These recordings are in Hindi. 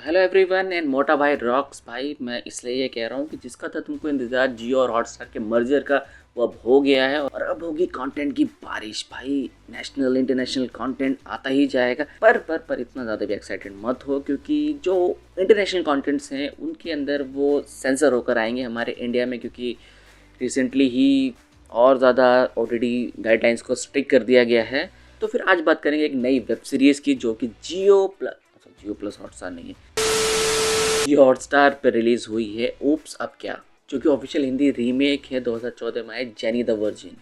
तो हेलो एवरीवन एंड मोटा भाई रॉक्स भाई, मैं इसलिए ये कह रहा हूँ कि जिसका था तुमको इंतज़ार जियो और हॉटस्टार के मर्जर का, वो अब हो गया है और अब होगी कंटेंट की बारिश भाई। नेशनल इंटरनेशनल कंटेंट आता ही जाएगा। पर इतना ज़्यादा भी एक्साइटेड मत हो, क्योंकि जो इंटरनेशनल कंटेंट्स हैं उनके अंदर वो सेंसर होकर आएंगे हमारे इंडिया में, क्योंकि रिसेंटली ही और ज़्यादा ऑलरेडी गाइडलाइंस को स्ट्रिक्ट कर दिया गया है। तो फिर आज बात करेंगे एक नई वेब सीरीज़ की, जो कि जियो प्लस हॉटस्टार नहीं है, जियो हॉटस्टार पर रिलीज़ हुई है। ओप्स अब क्या, जो कि ऑफिशियल हिंदी रीमेक है 2014 में आए जेनी द वर्जिन,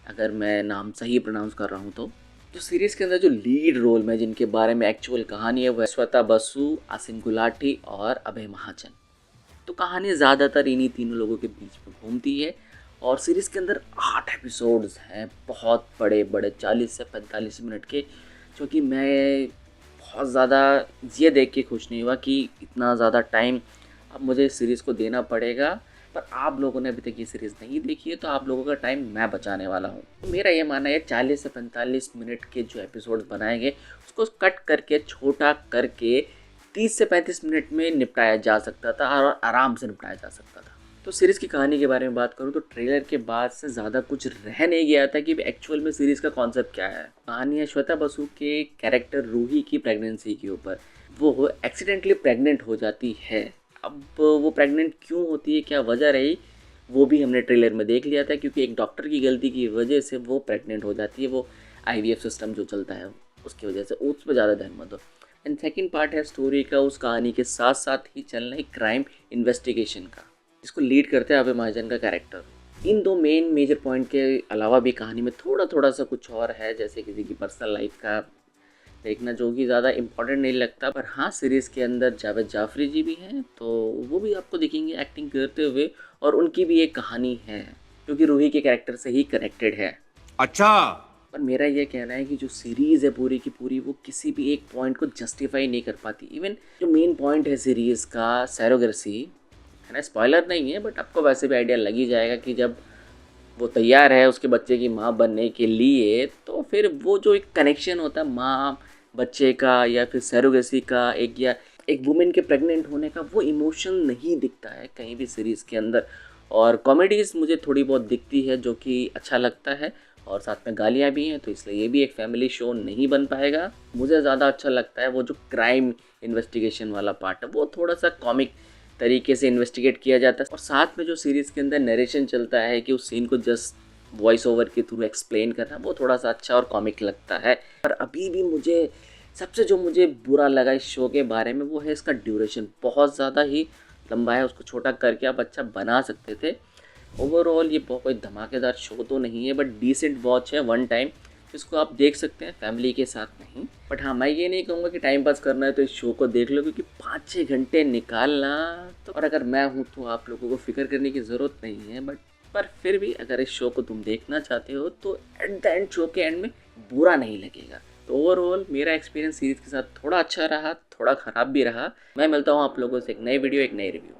अगर मैं नाम सही प्रोनाउंस कर रहा हूँ तो। सीरीज़ के अंदर जो लीड रोल में जिनके बारे में एक्चुअल कहानी है वो है श्वेता बसु, आसिम गुलाटी और अभय महाजन। तो कहानी ज़्यादातर इन्हीं तीनों लोगों के बीच में घूमती है और सीरीज़ के अंदर 8 एपिसोड्स हैं, बहुत बड़े बड़े 40 से 45 मिनट के, जो कि मैं बहुत ज़्यादा ये देख के खुश नहीं हुआ कि इतना ज़्यादा टाइम अब मुझे इस सीरीज़ को देना पड़ेगा। पर आप लोगों ने अभी तक ये सीरीज़ नहीं देखी है तो आप लोगों का टाइम मैं बचाने वाला हूँ। मेरा ये मानना है 40 से 45 मिनट के जो एपिसोड बनाएंगे उसको कट करके छोटा करके 30 से 35 मिनट में निपटाया जा सकता था और आराम से निपटाया जा सकता था। तो सीरीज़ की कहानी के बारे में बात करूँ तो ट्रेलर के बाद से ज़्यादा कुछ रह नहीं गया था कि एक्चुअल में सीरीज़ का कॉन्सेप्ट क्या है। कहानी है श्वेता बसु के कैरेक्टर रूही की प्रेगनेंसी के ऊपर। वो एक्सीडेंटली प्रेग्नेंट हो जाती है। अब वो प्रेग्नेंट क्यों होती है, क्या वजह रही, वो भी हमने ट्रेलर में देख लिया था, क्योंकि एक डॉक्टर की गलती की वजह से वो प्रेग्नेंट हो जाती है। वो IVF सिस्टम जो चलता है उसकी वजह से, उस पर ज़्यादा ध्यान मत दो। एंड सेकेंड पार्ट है स्टोरी का, उस कहानी के साथ साथ ही चलना है क्राइम इन्वेस्टिगेशन का, जिसको लीड करते हैं अभय महाजन का कैरेक्टर। इन दो मेजर पॉइंट के अलावा भी कहानी में थोड़ा सा कुछ और है, जैसे किसी की पर्सनल लाइफ का देखना, जो कि ज़्यादा इम्पोर्टेंट नहीं लगता। पर हाँ, सीरीज़ के अंदर जावेद जाफरी जी भी हैं, तो वो भी आपको दिखेंगे एक्टिंग करते हुए, और उनकी भी एक कहानी है जो कि रूही के कैरेक्टर से ही कनेक्टेड है। अच्छा, पर मेरा ये कहना है कि जो सीरीज़ है पूरी की पूरी, वो किसी भी एक पॉइंट को जस्टिफाई नहीं कर पाती। इवन जो मेन पॉइंट है सीरीज़ का, सैरोगेसी है ना, स्पॉइलर नहीं है बट आपको वैसे भी आइडिया लग ही जाएगा कि जब वो तैयार है उसके बच्चे की माँ बनने के लिए, तो फिर वो जो एक कनेक्शन होता है माँ बच्चे का या फिर सैरोगेसी का, एक वुमेन के प्रेग्नेंट होने का, वो इमोशन नहीं दिखता है कहीं भी सीरीज़ के अंदर। और कॉमेडीज़ मुझे थोड़ी बहुत दिखती है जो कि अच्छा लगता है, और साथ में गालियाँ भी हैं, तो इसलिए ये भी एक फैमिली शो नहीं बन पाएगा। मुझे ज़्यादा अच्छा लगता है वो जो क्राइम इन्वेस्टिगेशन वाला पार्ट है, वो थोड़ा सा कॉमिक तरीके से इन्वेस्टिगेट किया जाता है, और साथ में जो सीरीज़ के अंदर नरेशन चलता है कि उस सीन को जस्ट वॉइस ओवर के थ्रू एक्सप्लेन करना, वो थोड़ा सा अच्छा और कॉमिक लगता है। पर अभी भी मुझे सबसे जो मुझे बुरा लगा इस शो के बारे में, वो है इसका ड्यूरेशन। बहुत ज़्यादा ही लंबा है, उसको छोटा करके आप अच्छा बना सकते थे। ओवरऑल ये कोई धमाकेदार शो तो नहीं है, बट डिसेंट वॉच है, वन टाइम इसको आप देख सकते हैं, फैमिली के साथ नहीं। बट हाँ, मैं ये नहीं कहूँगा कि टाइम पास करना है तो इस शो को देख लो, क्योंकि 5-6 घंटे निकालना तो, और अगर मैं हूँ तो आप लोगों को फिक्र करने की ज़रूरत नहीं है। पर फिर भी अगर इस शो को तुम देखना चाहते हो तो एट द एंड, शो के एंड में बुरा नहीं लगेगा। तो ओवरऑल मेरा एक्सपीरियंस सीरीज़ के साथ थोड़ा अच्छा रहा, थोड़ा ख़राब भी रहा। मैं मिलता हूँ आप लोगों से एक नई वीडियो, एक नई रिव्यू।